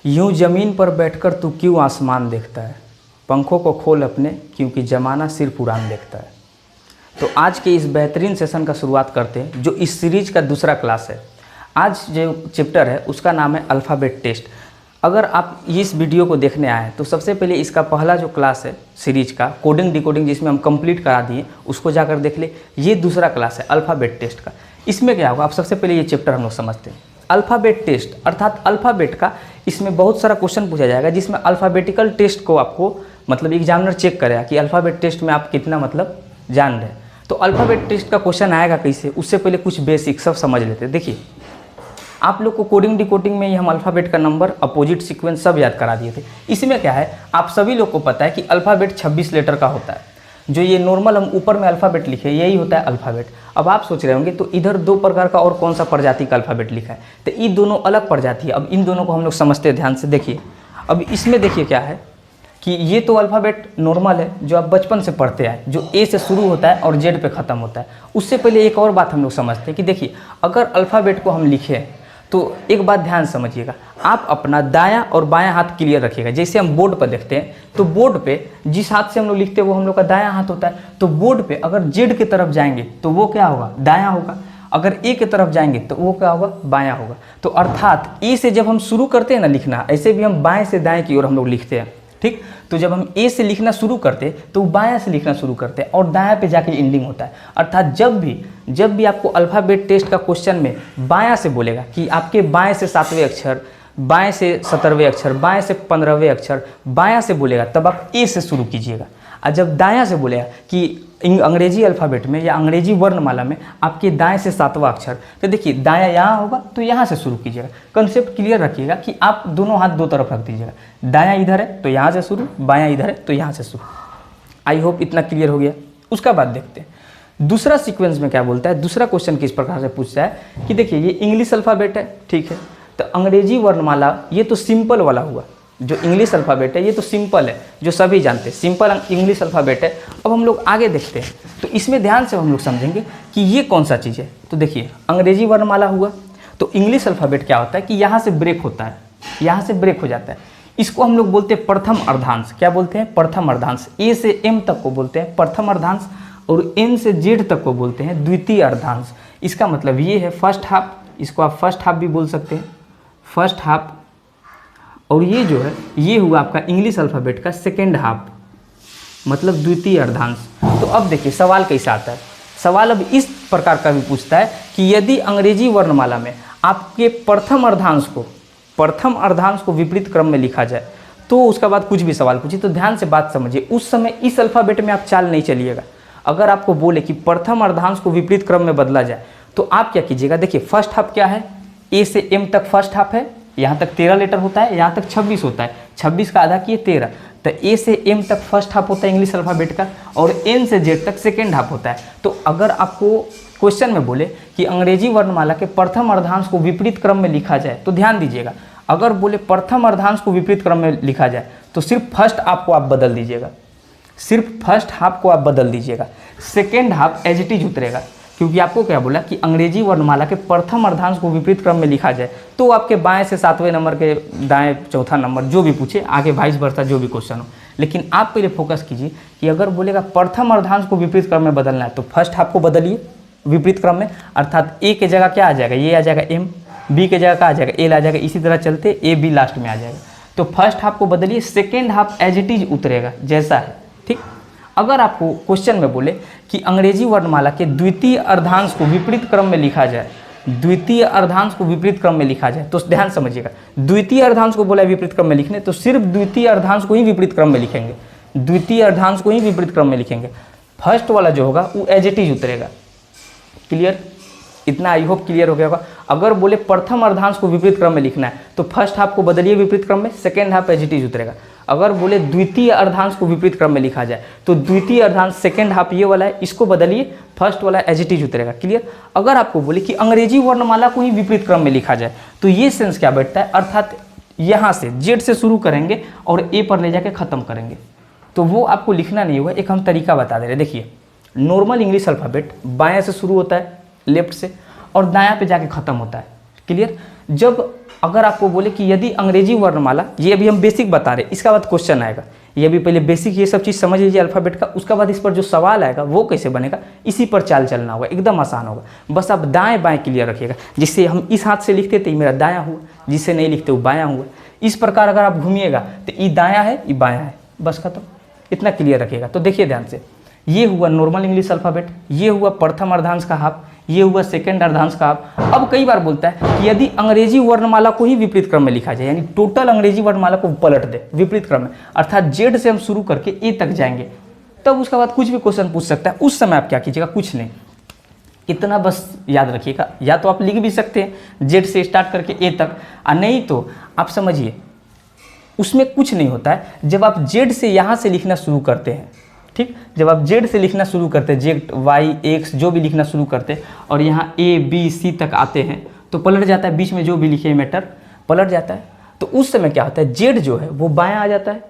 यूं ज़मीन पर बैठकर तू क्यों आसमान देखता है, पंखों को खोल अपने क्योंकि ज़माना सिर्फ उड़ान देखता है। तो आज के इस बेहतरीन सेशन का शुरुआत करते हैं, जो इस सीरीज़ का दूसरा क्लास है। आज जो चैप्टर है उसका नाम है अल्फ़ाबेट टेस्ट। अगर आप इस वीडियो को देखने आए तो सबसे पहले इसका पहला जो क्लास है सीरीज का कोडिंग डिकोडिंग, जिसमें हम कंप्लीट करा दिए, उसको जाकर देख ले। ये दूसरा क्लास है अल्फ़ाबेट टेस्ट का। इसमें क्या होगा, आप सबसे पहले ये चैप्टर हम लोग समझते हैं। अल्फ़ाबेट टेस्ट अर्थात अल्फ़ाबेट का इसमें बहुत सारा क्वेश्चन पूछा जाएगा, जिसमें अल्फ़ाबेटिकल टेस्ट को आपको मतलब एग्जामिनर चेक करेगा कि अल्फ़ाबेट टेस्ट में आप कितना मतलब जान रहे हैं। तो अल्फ़ाबेट टेस्ट का क्वेश्चन आएगा कैसे, उससे पहले कुछ बेसिक सब समझ लेते हैं। देखिए, आप लोग को कोडिंग डिकोडिंग में ही हम अल्फ़ाबेट का नंबर, अपोजिट सीक्वेंस सब याद करा दिए थे। इसमें क्या है, आप सभी लोग को पता है कि अल्फ़ाबेट 26 लेटर का होता है। जो ये नॉर्मल हम ऊपर में अल्फ़ाबेट लिखे यही होता है अल्फ़ाबेट। अब आप सोच रहे होंगे तो इधर दो प्रकार का और कौन सा प्रजाति का अल्फ़ाबेट लिखा है, तो ये दोनों अलग प्रजाति है। अब इन दोनों को हम लोग समझते हैं, ध्यान से देखिए। अब इसमें देखिए क्या है कि ये तो अल्फ़ाबेट नॉर्मल है जो आप बचपन से पढ़ते आए, जो ए से शुरू होता है और जेड पे ख़त्म होता है। उससे पहले एक और बात हम लोग समझते हैं कि देखिए, अगर अल्फ़ाबेट को हम लिखें तो एक बात ध्यान समझिएगा, आप अपना दायां और बायां हाथ क्लियर रखिएगा। जैसे हम बोर्ड पर देखते हैं तो बोर्ड पे जिस हाथ से हम लोग लिखते हैं वो हम लोग का दायां हाथ होता है। तो बोर्ड पे अगर जेड की तरफ जाएंगे तो वो क्या होगा, दायां होगा। अगर ए की तरफ जाएंगे तो वो क्या होगा, बायां होगा। तो अर्थात ए से जब हम शुरू करते हैं ना लिखना, ऐसे भी हम बाएँ से दाएँ की ओर हम लोग लिखते हैं, ठीक। तो जब हम ए से लिखना शुरू करते हैं तो बायां से लिखना शुरू करते हैं और दायां पे जाके एंडिंग होता है। अर्थात जब भी आपको अल्फ़ाबेट टेस्ट का क्वेश्चन में बायां से बोलेगा कि आपके बाएं से 7वें अक्षर, बाएं से 17वें अक्षर, बाएं से 15वें अक्षर, बायां से बोलेगा तब आप ए से शुरू कीजिएगा। और जब दायां से बोलेगा कि अंग्रेजी अल्फ़ाबेट में या अंग्रेजी वर्णमाला में आपके दाएं से 7वां अक्षर, तो देखिए दायां यहाँ होगा तो यहाँ से शुरू कीजिएगा। कंसेप्ट क्लियर रखिएगा कि आप दोनों हाथ दो तरफ रख दीजिएगा। दायां इधर है तो यहाँ से शुरू, बायां इधर है तो यहाँ से शुरू। आई होप इतना क्लियर हो गया। उसका बाद देखते हैं दूसरा सीक्वेंस में क्या बोलता है। दूसरा क्वेश्चन किस प्रकार से पूछता है कि देखिए, ये इंग्लिश अल्फ़ाबेट है, ठीक है। तो अंग्रेजी वर्णमाला ये तो सिंपल वाला हुआ, जो इंग्लिश अल्फ़ाबेट है ये तो सिंपल है, जो सभी जानते हैं, सिंपल इंग्लिश अल्फ़ाबेट है। अब हम लोग आगे देखते हैं तो इसमें ध्यान से हम लोग समझेंगे कि ये कौन सा चीज़ है। तो देखिए, अंग्रेजी वर्णमाला हुआ तो इंग्लिश अल्फ़ाबेट क्या होता है कि यहाँ से ब्रेक होता है, यहाँ से ब्रेक हो जाता है। इसको हम लोग बोलते हैं प्रथम अर्धांश। क्या बोलते हैं, प्रथम अर्धांश। ए से एम तक को बोलते हैं प्रथम अर्धांश और एन से जेड तक को बोलते हैं द्वितीय अर्धांश। इसका मतलब ये है फर्स्ट हाफ, इसको आप फर्स्ट हाफ भी बोल सकते हैं, फर्स्ट हाफ। और ये जो है ये हुआ आपका इंग्लिश अल्फ़ाबेट का सेकेंड हाफ, मतलब द्वितीय अर्धांश। तो अब देखिए सवाल कैसा आता है। सवाल अब इस प्रकार का भी पूछता है कि यदि अंग्रेजी वर्णमाला में आपके प्रथम अर्धांश को विपरीत क्रम में लिखा जाए तो उसका बाद कुछ भी सवाल पूछिए। तो ध्यान से बात समझिए, उस समय इस अल्फ़ाबेट में आप चाल नहीं चलिएगा। अगर आपको बोले कि प्रथम अर्धांश को विपरीत क्रम में बदला जाए तो आप क्या कीजिएगा। देखिए, फर्स्ट हाफ क्या है, ए से एम तक फर्स्ट हाफ है, यहाँ तक 13 लेटर होता है, यहाँ तक 26 होता है। 26 का आधा किए 13, तो ए से एम तक फर्स्ट हाफ होता है इंग्लिश अल्फ़ाबेट का, और एन से जेड तक सेकेंड हाफ होता है। तो अगर आपको क्वेश्चन में बोले कि अंग्रेजी वर्णमाला के प्रथम अर्धांश को विपरीत क्रम में लिखा जाए, तो ध्यान दीजिएगा, अगर बोले प्रथम अर्धांश को विपरीत क्रम में लिखा जाए तो सिर्फ फर्स्ट हाफ को आप बदल दीजिएगा, सिर्फ फर्स्ट हाफ को आप बदल दीजिएगा। Second half as it is उतरेगा, क्योंकि आपको क्या बोला कि अंग्रेजी वर्णमाला के प्रथम अर्धांश को विपरीत क्रम में लिखा जाए तो आपके बाएं से 7वें नंबर के दाएं चौथा नंबर जो भी पूछे, आगे वाइस वर्सा जो भी क्वेश्चन हो। लेकिन आप पहले फोकस कीजिए कि अगर बोलेगा प्रथम अर्धांश को विपरीत क्रम में बदलना है तो फर्स्ट हाफ को बदलिए विपरीत क्रम में। अर्थात ए के जगह क्या आ जाएगा, ये आ जाएगा एम, बी के जगह क्या आ जाएगा, एल आ जाएगा। इसी तरह चलते ए बी लास्ट में आ जाएगा। तो फर्स्ट हाफ को बदलिए, second half as it is उतरेगा जैसा है, ठीक। अगर आपको क्वेश्चन में बोले कि अंग्रेजी वर्णमाला के द्वितीय अर्धांश को विपरीत क्रम में लिखा जाए, द्वितीय अर्धांश को विपरीत क्रम में लिखा जाए, तो ध्यान समझिएगा, द्वितीय अर्धांश को बोला विपरीत क्रम में लिखने तो सिर्फ द्वितीय अर्धांश को ही विपरीत क्रम में लिखेंगे, द्वितीय अर्धांश को ही विपरीत क्रम में लिखेंगे। फर्स्ट वाला जो होगा वो एज इट इज उतरेगा। क्लियर, इतना आई होप क्लियर हो गया होगा। अगर बोले प्रथम अर्धांश को विपरीत क्रम में लिखना है तो फर्स्ट हाफ को बदलिए विपरीत क्रम में, second half as it is उतरेगा। अगर बोले द्वितीय अर्धांश को विपरीत क्रम में लिखा जाए तो द्वितीय अर्धांश सेकेंड हाफ ये वाला है, इसको बदलिए, फर्स्ट वाला एज इट इज उतरेगा। क्लियर। अगर आपको बोले कि अंग्रेजी वर्णमाला को ही विपरीत क्रम में लिखा जाए तो ये सेंस क्या बैठता है, अर्थात यहाँ से जेड से शुरू करेंगे और ए पर ले जाके ख़त्म करेंगे, तो वो आपको लिखना नहीं होगा। एक हम तरीका बता दे रहे, देखिए नॉर्मल इंग्लिश अल्फ़ाबेट बाएं से शुरू होता है लेफ्ट से और दायां पे जाके ख़त्म होता है। क्लियर। जब अगर आपको बोले कि यदि अंग्रेजी वर्णमाला, ये अभी हम बेसिक बता रहे, इसका बाद क्वेश्चन आएगा, ये अभी पहले बेसिक ये सब चीज़ समझ लीजिए अल्फ़ाबेट का, उसका बाद इस पर जो सवाल आएगा वो कैसे बनेगा, इसी पर चाल चलना होगा, एकदम आसान होगा। बस आप दाएं बाएं क्लियर रखिएगा, जिससे हम इस हाथ से लिखते थे ये मेरा दायां हुआ, जिससे नहीं लिखते वो बायां हुआ। इस प्रकार अगर आप घूमिएगा तो ये दायां है ये बायां है, बस खत्म, इतना क्लियर रखिएगा। तो देखिए ध्यान से, ये हुआ नॉर्मल इंग्लिश अल्फ़ाबेट, ये हुआ प्रथम अर्धांश का हाफ, ये हुआ सेकंड अर्धांश का हाफ। अब कई बार बोलता है कि यदि अंग्रेजी वर्णमाला को ही विपरीत क्रम में लिखा जाए, यानी टोटल अंग्रेजी वर्णमाला को पलट दे विपरीत क्रम में, अर्थात जेड से हम शुरू करके ए तक जाएंगे, तब उसके बाद कुछ भी क्वेश्चन पूछ सकता है। उस समय आप क्या कीजिएगा, कुछ नहीं, इतना बस याद रखिएगा, या तो आप लिख भी सकते हैं जेड से स्टार्ट करके ए तक, और नहीं तो आप समझिए उसमें कुछ नहीं होता है। जब आप जेड से यहाँ से लिखना शुरू करते हैं, ठीक, जब आप जेड से लिखना शुरू करते हैं, जेड वाई एक्स जो भी लिखना शुरू करते हैं, और यहाँ ए बी सी तक आते हैं, तो पलट जाता है, बीच में जो भी लिखे मैटर पलट जाता है। तो उस समय क्या होता है, जेड जो है वो बायां आ जाता है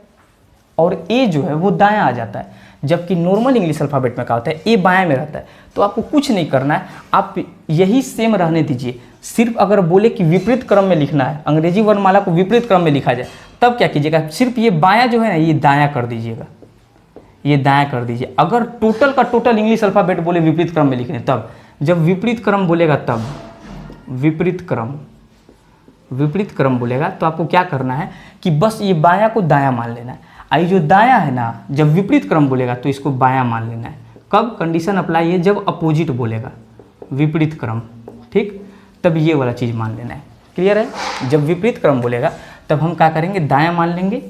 और ए जो है वो दायां आ जाता है। जबकि नॉर्मल इंग्लिश अल्फ़ाबेट में क्या होता है, ए बायां में रहता है। तो आपको कुछ नहीं करना है, आप यही सेम रहने दीजिए। सिर्फ अगर बोले कि विपरीत क्रम में लिखना है, अंग्रेजी वर्णमाला को विपरीत क्रम में लिखा जाए, तब क्या कीजिएगा, सिर्फ ये बायां जो है ना ये दायां कर दीजिएगा, ये दायां कर दीजिए। अगर टोटल का टोटल इंग्लिश अल्फ़ाबेट बोले विपरीत क्रम में लिखने, तब जब विपरीत क्रम बोलेगा, तब विपरीत क्रम बोलेगा, तो आपको क्या करना है कि बस ये बायां को दायां मान लेना है। आई जो दायां है ना, जब विपरीत क्रम बोलेगा तो इसको बायां मान लेना है। कब कंडीशन अप्लाई है, जब अपोजिट बोलेगा विपरीत क्रम, ठीक, तब ये वाला चीज़ मान लेना है। क्लियर है, जब विपरीत क्रम बोलेगा तब हम क्या करेंगे, दायां मान लेंगे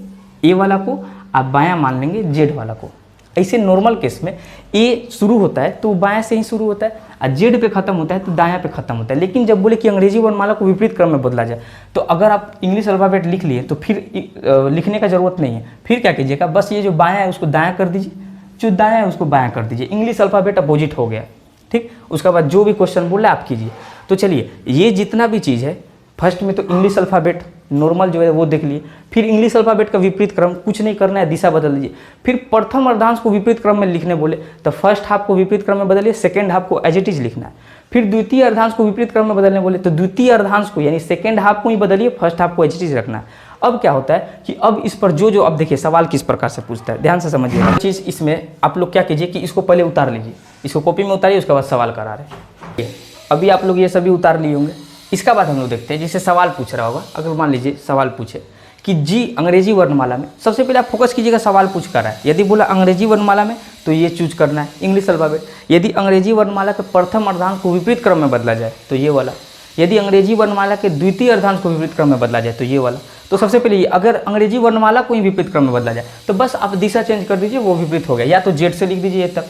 ए वाला को, आप बायां मान लेंगे जेड वाला को। ऐसे नॉर्मल केस में ए शुरू होता है तो बायां से ही शुरू होता है, और जेड पे खत्म होता है तो दायां पे खत्म होता है। लेकिन जब बोले कि अंग्रेजी वर्णमाला को विपरीत क्रम में बदला जाए, तो अगर आप इंग्लिश अल्फ़ाबेट लिख लिए तो फिर लिखने का जरूरत नहीं है। फिर क्या कीजिएगा, बस ये जो बायां है उसको दायां कर दीजिए, जो दायां है उसको बायां कर दीजिए, इंग्लिश अल्फ़ाबेट अपोजिट हो गया, ठीक। उसके बाद जो भी क्वेश्चन बोल रहा है आप कीजिए। तो चलिए, ये जितना भी चीज़ है, फर्स्ट में तो इंग्लिश अल्फ़ाबेट नॉर्मल जो है वो देख लिए, फिर इंग्लिश अल्फ़ाबेट का विपरीत क्रम, कुछ नहीं करना है, दिशा बदल दीजिए। फिर प्रथम अर्धांश को विपरीत क्रम में लिखने बोले तो फर्स्ट हाफ को विपरीत क्रम में बदलिए, सेकंड हाफ को एज इट इज लिखना है। फिर द्वितीय अर्धांश को विपरीत क्रम में बदलने बोले तो द्वितीय अर्धांश को यानी सेकंड हाफ को ही बदलिए, फर्स्ट हाफ को एज इट इज रखना है। अब क्या होता है कि अब इस पर जो अब देखिए सवाल किस प्रकार से पूछता है, ध्यान से समझिए चीज़। इसमें आप लोग क्या कीजिए कि इसको पहले उतार लीजिए, इसको कॉपी में उतारिए, उसके बाद सवाल करा रहे। अभी आप लोग ये सभी उतार लिए होंगे। इसका बाद हम लोग देखते हैं, जैसे सवाल पूछ रहा होगा, अगर मान लीजिए सवाल पूछे कि जी अंग्रेजी वर्णमाला में, सबसे पहले आप फोकस कीजिएगा सवाल पूछ कर रहा है। यदि बोला अंग्रेजी वर्णमाला में तो ये चूज करना है इंग्लिश अल्फ़ाबेट। यदि अंग्रेजी वर्णमाला के प्रथम अर्धांश को विपरीत क्रम में बदला जाए तो ये वाला। यदि अंग्रेजी वर्णमाला के द्वितीय अर्धांश को विपरीत क्रम में बदला जाए तो ये वाला। तो सबसे पहले ये, अगर अंग्रेजी वर्णमाला को ही विपरीत क्रम में बदला जाए तो बस आप दिशा चेंज कर दीजिए, वो विपरीत हो गया। या तो जेड से लिख दीजिए तक,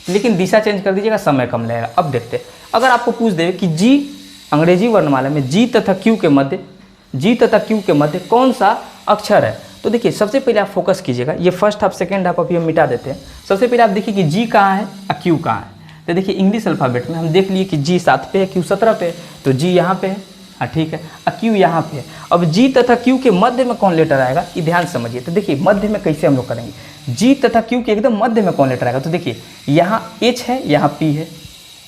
लेकिन दिशा चेंज कर दीजिएगा, समय कम लगेगा। अब देखते हैं, अगर आपको पूछ दे कि जी अंग्रेजी वर्णमाला में जी तथा क्यू के मध्य कौन सा अक्षर है, तो देखिए सबसे पहले आप फोकस कीजिएगा। ये फर्स्ट हाफ सेकंड हाफ अभी हम मिटा देते हैं। सबसे पहले आप देखिए कि जी कहाँ है और क्यू कहाँ है। तो देखिए इंग्लिश अल्फ़ाबेट में हम देख लिए कि जी 7 पे है, क्यू 17 पे है, तो जी यहाँ पे है, हाँ ठीक है, और क्यू यहाँ पे है। अब जी तथा क्यू के मध्य में कौन लेटर आएगा, ये ध्यान समझिए। तो देखिए मध्य में कैसे हम लोग करेंगे, जी तथा क्यू के एकदम मध्य में कौन लेटर आएगा, तो देखिए यहाँ एच है, यहाँ पी है,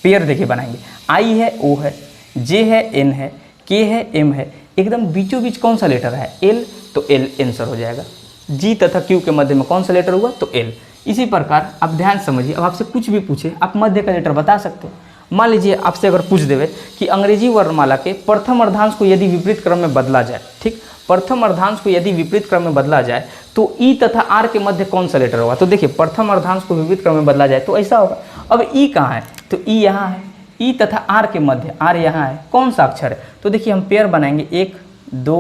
पेयर देखिए बनाएंगे, आई है, ओ है, जे है, एन है, के है, एम है, एकदम बीचों बीच कौन सा लेटर है, एल, तो एल आंसर हो जाएगा। जी तथा क्यू के मध्य में कौन सा लेटर हुआ, तो एल। इसी प्रकार आप ध्यान समझिए, अब आपसे कुछ भी पूछे आप मध्य का लेटर बता सकते हो। मान लीजिए आपसे अगर पूछ देवे कि अंग्रेजी वर्णमाला के प्रथम अर्धांश को यदि विपरीत क्रम में बदला जाए, ठीक, प्रथम अर्धांश को यदि विपरीत क्रम में बदला जाए तो ई तथा आर के मध्य कौन सा लेटर होगा, तो देखिए प्रथम अर्धांश को विपरीत क्रम में बदला जाए तो ऐसा होगा। अब ई कहाँ है, तो ई यहाँ है, ई तथा आर के मध्य, आर यहाँ है, कौन सा अक्षर है, तो देखिए हम पेयर बनाएंगे 1 2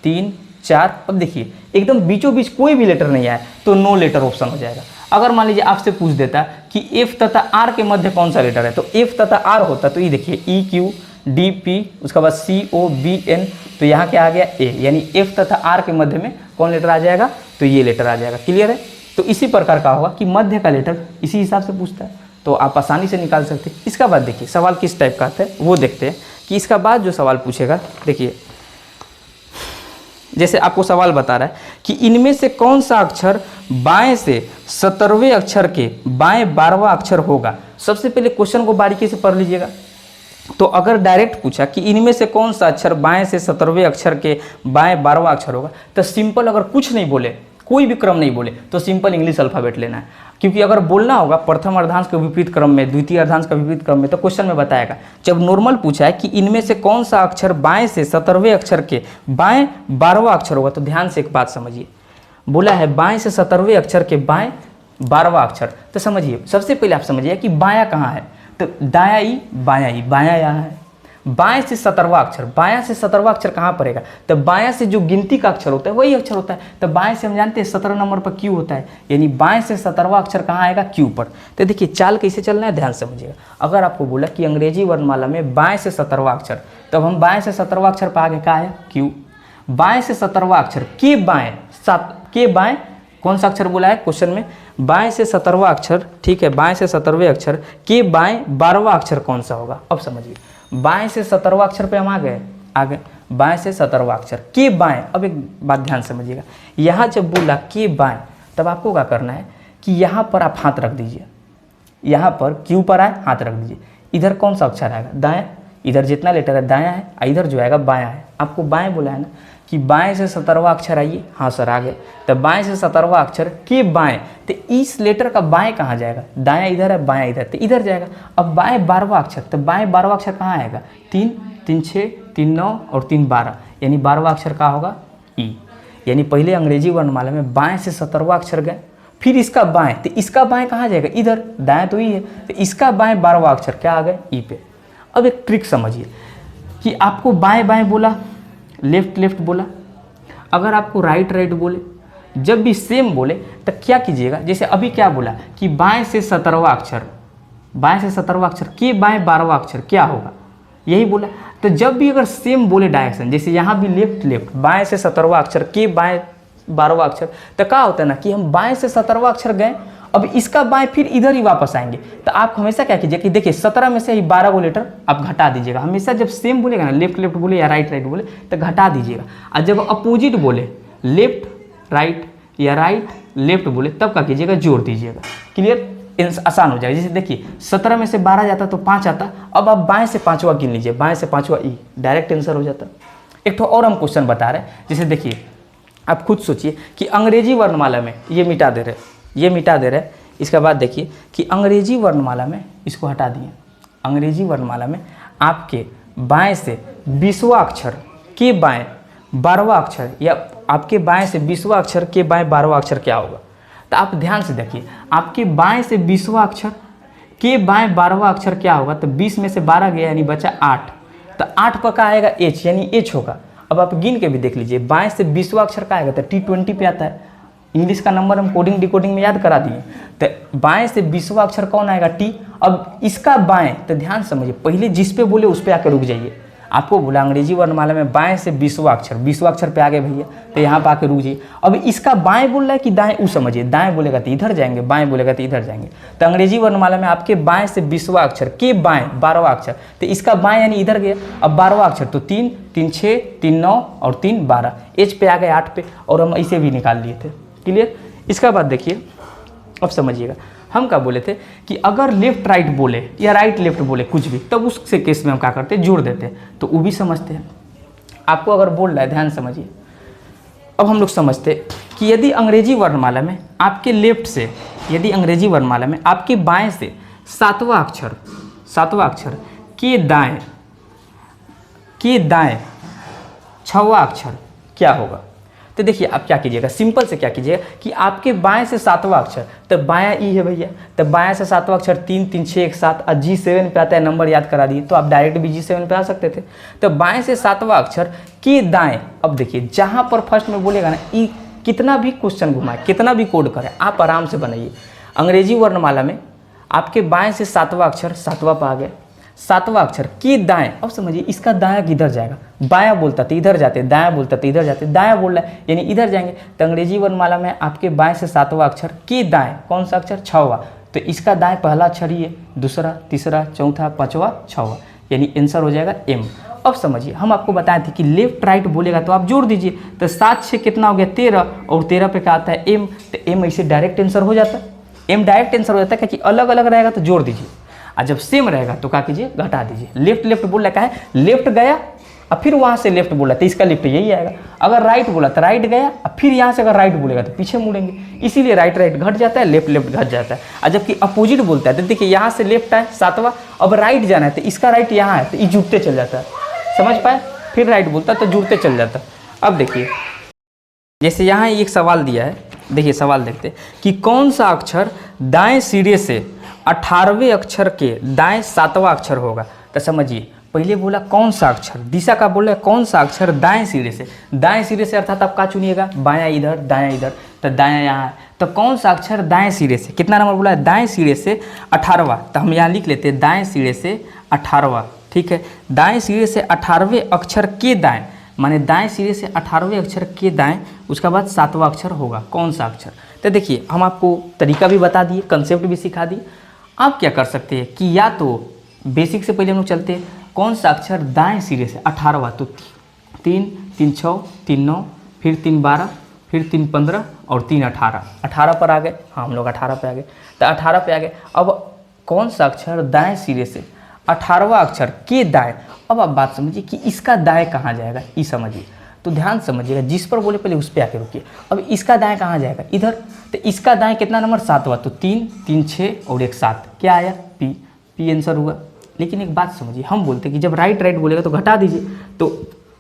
3 4। अब देखिए एकदम बीचों बीच कोई भी लेटर नहीं आया तो नो लेटर ऑप्शन हो जाएगा। अगर मान लीजिए आपसे पूछ देता कि एफ तथा आर के मध्य कौन सा लेटर है, तो एफ तथा आर होता तो ये देखिए ई क्यू डी पी, उसके बाद सी ओ बी एन, तो यहाँ क्या आ गया ए, यानी एफ तथा आर के मध्य में कौन लेटर आ जाएगा, तो ये लेटर आ जाएगा। क्लियर है। तो इसी प्रकार का होगा कि मध्य का लेटर इसी हिसाब से पूछता है, तो आप आसानी से निकाल सकते हैं। इसका बाद देखिए सवाल किस टाइप का आता है वो देखते हैं कि इसका बाद जो सवाल पूछेगा, देखिए जैसे आपको सवाल बता रहा है कि इनमें से कौन सा अक्षर बाएं से 17वें अक्षर के बाएं 12वां अक्षर होगा। सबसे पहले क्वेश्चन को बारीकी से पढ़ लीजिएगा। तो अगर डायरेक्ट पूछा कि इनमें से कौन सा अक्षर बाएं से 17वें अक्षर के बाएं 12वां अक्षर होगा, तो सिंपल अगर कुछ नहीं बोले, कोई भी क्रम नहीं बोले, तो सिंपल इंग्लिश अल्फ़ाबेट लेना है। क्योंकि अगर बोलना होगा प्रथम अर्धांश के विपरीत क्रम में, द्वितीय अर्धांश का विपरीत क्रम में, तो क्वेश्चन में बताएगा। जब नॉर्मल पूछा है कि इनमें से कौन सा अक्षर बाएं से 17वें अक्षर के बाएं 12वां अक्षर होगा, तो ध्यान से एक बात समझिए। बोला है बाएं से 17वें अक्षर के बाएं 12वां अक्षर, तो समझिए सबसे पहले आप समझिए कि बायां कहाँ है, तो दायां ई बायां यहाँ है। बाएं से 17वां अक्षर, बायां से 17वां अक्षर कहाँ पड़ेगा, तो बायां से जो गिनती का अक्षर होता है वही अक्षर होता है। तो बाएं से हम जानते हैं 17 नंबर पर क्यू होता है, यानी बाएं से 17वां अक्षर कहाँ आएगा, क्यू पर। तो देखिए चाल कैसे चलना है, ध्यान समझिएगा। अगर आपको बोला कि अंग्रेजी वर्णमाला में बाएं से 17वां अक्षर, तब हम बाएं से 17वां अक्षर पर आगे क्या है, क्यू। बाएं से 17वां अक्षर के बाएं कौन सा अक्षर बोला है क्वेश्चन में, बाएं से 17वां अक्षर, ठीक है, बाएं से 17वें अक्षर के बाएं 12वां अक्षर कौन सा होगा। अब समझिए बाएं से 17वां अक्षर पे हम आ गए बाएं से 17वां अक्षर के बाएं। अब एक बात ध्यान समझिएगा, यहाँ जब बोला के बाएं, तब आपको क्या करना है कि यहाँ पर आप हाथ रख दीजिए, यहाँ पर क्यू पर आए हाथ रख दीजिए। इधर कौन सा अक्षर आएगा, दायां, इधर जितना लेटर है दायां है, इधर जो आएगा बायां है। आपको बाएं बोला है ना कि बाएं से 17वां अक्षर आइए, हाँ सर आ गए। तो बाएं से 17वां अक्षर के बाएं, तो इस लेटर का बाएं कहाँ जाएगा, दायां इधर है बायां इधर, तो इधर जाएगा। अब बाएं 12वां अक्षर, तो बाएं 12वां अक्षर कहाँ आएगा, 3, 3 6, 3 9 और 3 12, यानी 12वां अक्षर कहाँ होगा, ई। यानी पहले अंग्रेजी वर्णमाला में बाएं से 17वां अक्षर गए, फिर इसका बाएं, तो इसका बाएं कहाँ जाएगा, इधर, दायां तो ई है, तो इसका बाएं 12वां अक्षर क्या आ गए, ई पे। अब एक ट्रिक समझिए कि आपको बाएं बाएं बोला, लेफ्ट लेफ्ट बोला, अगर आपको राइट राइट बोले, जब भी सेम बोले तो क्या कीजिएगा, जैसे अभी क्या बोला कि बाएं से 17वां अक्षर, बाएं से 17वां अक्षर के बाएं 12वां अक्षर क्या होगा, यही बोला। तो जब भी अगर सेम बोले डायरेक्शन, जैसे यहाँ भी लेफ्ट लेफ्ट, बाएं से 17वां अक्षर के बाएं 12वां अक्षर, तो क्या होता है ना कि हम बाएं से 17वां अक्षर गए, अब इसका बाएं फिर इधर ही वापस आएंगे। तो आप हमेशा क्या कीजिए कि देखिए 17 में से ही 12 को लेटर आप घटा दीजिएगा। हमेशा जब सेम बोलेगा ना, लेफ्ट लेफ्ट बोले या राइट राइट बोले, तो घटा दीजिएगा। और जब अपोजिट बोले, लेफ्ट राइट या राइट लेफ्ट बोले, तब क्या कीजिएगा, जोड़ दीजिएगा। क्लियर, आसान हो जाएगा। जैसे देखिए 17 में से 12 जाता तो 5 आता, अब आप बाएं से 5वां गिन लीजिए, बाएं से 5वां ई, डायरेक्ट आंसर हो जाता। एक तो और हम क्वेश्चन बता रहे हैं, जैसे देखिए आप खुद सोचिए कि अंग्रेजी वर्णमाला में ये मिटा दे रहे, इसके बाद देखिए कि अंग्रेजी वर्णमाला में इसको हटा दिए। अंग्रेजी वर्णमाला में आपके बाएं से 20वां अक्षर के बाएं 12वां अक्षर, या आपके बाएं से 20वां अक्षर के बाएं 12वां अक्षर क्या होगा। तो आप ध्यान से देखिए, आपके बाएं से 20वां अक्षर के बाएं 12वां अक्षर क्या होगा, तो 20 में से 12 गया यानी बचा 8, तो 8 पर का आएगा एच, यानी एच होगा। अब आप गिन के भी देख लीजिए, बाएं से 20वां अक्षर का आएगा तो T20 पे आता है। इंग्लिश का नंबर हम कोडिंग डिकोडिंग में याद करा दिए। तो बाएं से 20वां अक्षर कौन आएगा, टी। अब इसका बाएं, तो ध्यान समझिए, पहले जिस पे बोले उस पे आकर रुक जाइए। आपको बोला अंग्रेजी वर्णमाला में बाएं से 20वां अक्षर, 20वां अक्षर पे आ गए भैया, तो यहाँ पर आके रुक जाइए। अब इसका बाएं बोल रहा है कि दाएं, वो समझिए, दाएं बोलेगा तो इधर जाएंगे, बाएं बोलेगा तो इधर जाएंगे। तो अंग्रेजी वर्णमाला में आपके बाएं से 20वां अक्षर के बाएं 12वां अक्षर, तो इसका बाएं यानी इधर गया। अब 12वां अक्षर तो 3, 3 6, 3 9 और 3 12, एच पे आ गए 8 पे, और हम इसे भी निकाल लिए थे। क्लियर। इसका बाद देखिए, अब समझिएगा, हम क्या बोले थे कि अगर लेफ्ट राइट बोले या राइट लेफ्ट बोले कुछ भी, तब उससे केस में हम क्या करते हैं, जोड़ देते हैं। तो वो भी समझते हैं। आपको अगर बोल रहा है, ध्यान समझिए। अब हम लोग समझते हैं कि यदि अंग्रेजी वर्णमाला में आपके लेफ्ट से, यदि अंग्रेजी वर्णमाला में आपके बाएं से 7वां अक्षर के दाएं 6वां अक्षर क्या होगा। तो देखिए आप क्या कीजिएगा, सिंपल से क्या कीजिएगा कि आपके बाएं से 7वां अक्षर, तो बायां ई है भैया, तो बाएं से 7वां अक्षर 3 3 6 1 7, और G7 पे आता है, नंबर याद करा दिए, तो आप डायरेक्ट भी G7 पे आ सकते थे। तो बाएं से 7वां अक्षर के दाएं, अब देखिए जहां पर फर्स्ट में बोलेगा ना ई, कितना भी क्वेश्चन घुमाए, कितना भी कोड करे, आप आराम से बनाइए। अंग्रेजी वर्णमाला में आपके बाएं से 7वां अक्षर 7वां पे आ गया, 7वां अक्षर के दाएं। अब समझिए इसका दायां किधर जाएगा, बायां बोलता तो इधर जाते, दायां बोलता तो इधर जाते, दायां बोल रहा है यानी इधर जाएंगे। तो अंग्रेजी वर्णमाला में आपके बाएं से 7वां अक्षर के दाएं कौन सा अक्षर, 6वां, तो इसका दाएं पहला अक्षर ही है, दूसरा, तीसरा, चौथा, 5वां, 6वां, यानी आंसर हो जाएगा एम। अब समझिए, हम आपको बताए थे कि लेफ्ट राइट बोलेगा तो आप जोड़ दीजिए। तो 7 6 कितना हो गया, 13, और 13 पे क्या आता है, एम। तो एम ऐसे डायरेक्ट आंसर हो जाता है, एम डायरेक्ट आंसर हो जाता है, क्योंकि अलग अलग रहेगा तो जोड़ दीजिए। और जब सेम रहेगा तो क्या कीजिए, घटा दीजिए। लेफ्ट लेफ्ट बोल रहा है, लेफ्ट गया और फिर वहाँ से लेफ्ट बोला तो इसका लेफ्ट यही आएगा। अगर राइट बोला तो राइट गया और फिर यहाँ से अगर राइट बोलेगा तो पीछे मुड़ेंगे, इसीलिए राइट राइट घट जाता है, लेफ्ट लेफ्ट घट जाता है। और जबकि अपोजिट बोलता है तो देखिए यहाँ से लेफ्ट आए 7वां, अब राइट जाना है तो इसका राइट यहाँ है तो ये जुड़ते चल जाता है, समझ पाए, फिर राइट बोलता है तो जुड़ते चल जाता है। अब देखिए जैसे यहाँ एक सवाल दिया है, देखिए सवाल देखते हैं कि कौन सा अक्षर दाएं सिरे से 18वें अक्षर के दाएं 7वां अक्षर होगा। तो समझिए पहले बोला कौन सा अक्षर, दिशा का बोला कौन सा अक्षर दाएं सिरे से, दाएं सिरे से अर्थात आप क्या चुनिएगा, बायां इधर दायां इधर, तो दायां यहाँ है, तो कौन सा अक्षर दाएं सिरे से, कितना नंबर बोला है, दाएं सिरे से 18वां, तो हम यहाँ लिख लेते हैं दाएं सिरे से 18वां, ठीक है। दाएं सिरे से 18वें अक्षर के दाएं, माने दाएं सिरे से 18वें अक्षर के दाएं, उसका बाद 7वां अक्षर होगा, कौन सा अक्षर। तो देखिए हम आपको तरीका भी बता दिए, कंसेप्ट भी सिखा दिए। आप क्या कर सकते हैं कि या तो बेसिक से पहले हम लोग चलते हैं, कौन सा अक्षर दाएं सिरे से 18वां, तो 3 3 6 3 9, फिर 3 12, फिर 3 15 और 3 18, 18 पर आ गए, हाँ हम लोग 18 पे आ गए, तो 18 पे आ गए। अब कौन सा अक्षर दाएं सिरे से 18वां अक्षर के दाएं, अब आप बात समझिए कि इसका दाएं कहाँ जाएगा, ये समझिए, तो ध्यान समझिएगा, जिस पर बोले पहले उस पर आके रुकिए। अब इसका दाएं कहाँ जाएगा, इधर, तो इसका दाएं कितना नंबर, 7वां, तो 3 3 6 और 1 7, क्या आया, पी, पी आंसर हुआ। लेकिन एक बात समझिए, हम बोलते हैं कि जब राइट राइट बोलेगा तो घटा दीजिए, तो